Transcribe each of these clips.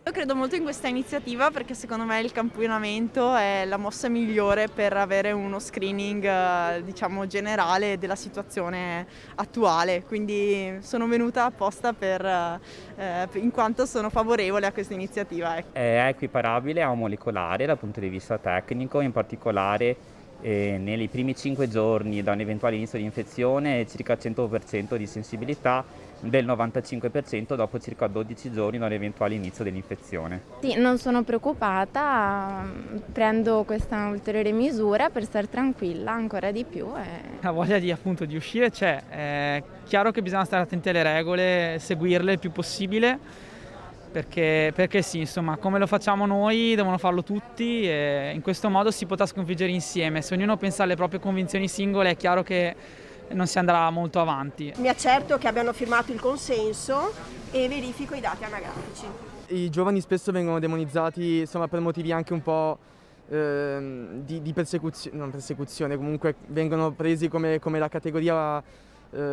Io credo molto in questa iniziativa perché secondo me il campionamento è la mossa migliore per avere uno screening, diciamo generale della situazione attuale, quindi sono venuta apposta in quanto sono favorevole a questa iniziativa, ecco. È equiparabile a un molecolare dal punto di vista tecnico, in particolare nei primi 5 giorni da un eventuale inizio di infezione circa 100% di sensibilità, del 95% dopo circa 12 giorni da un eventuale inizio dell'infezione. Sì, non sono preoccupata, prendo questa ulteriore misura per star tranquilla ancora di più. La voglia di uscire c'è, è chiaro che bisogna stare attenti alle regole, seguirle il più possibile, perché sì, insomma, come lo facciamo noi devono farlo tutti e in questo modo si potrà sconfiggere insieme. Se ognuno pensa alle proprie convinzioni singole è chiaro che non si andrà molto avanti. Mi accerto che abbiano firmato il consenso e verifico i dati anagrafici. I giovani spesso vengono demonizzati, insomma, per motivi anche un po' di persecuzione, non persecuzione, comunque vengono presi come la categoria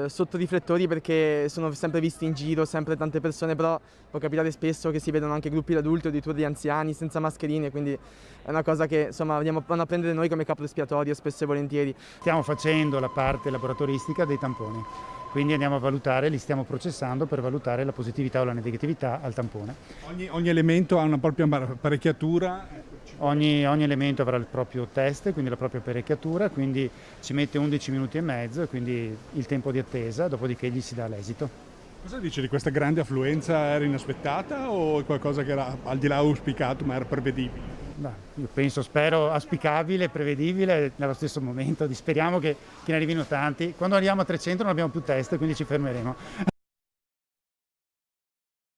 sotto riflettori perché sono sempre visti in giro, sempre tante persone, però può capitare spesso che si vedono anche gruppi di adulti o addirittura di anziani senza mascherine, quindi è una cosa che insomma vanno a prendere noi come capro espiatorio spesso e volentieri. Stiamo facendo la parte laboratoristica dei tamponi, quindi andiamo a valutare, li stiamo processando per valutare la positività o la negatività al tampone. Ogni elemento ha una propria apparecchiatura. Ogni elemento avrà il proprio test, quindi la propria apparecchiatura, quindi ci mette 11 minuti e mezzo e quindi il tempo di attesa, dopodiché gli si dà l'esito. Cosa dici di questa grande affluenza? Era inaspettata o è qualcosa che era al di là auspicato ma era prevedibile? Io spero auspicabile, prevedibile nello stesso momento, speriamo che ne arrivino tanti. Quando arriviamo a 300 non abbiamo più test, quindi ci fermeremo.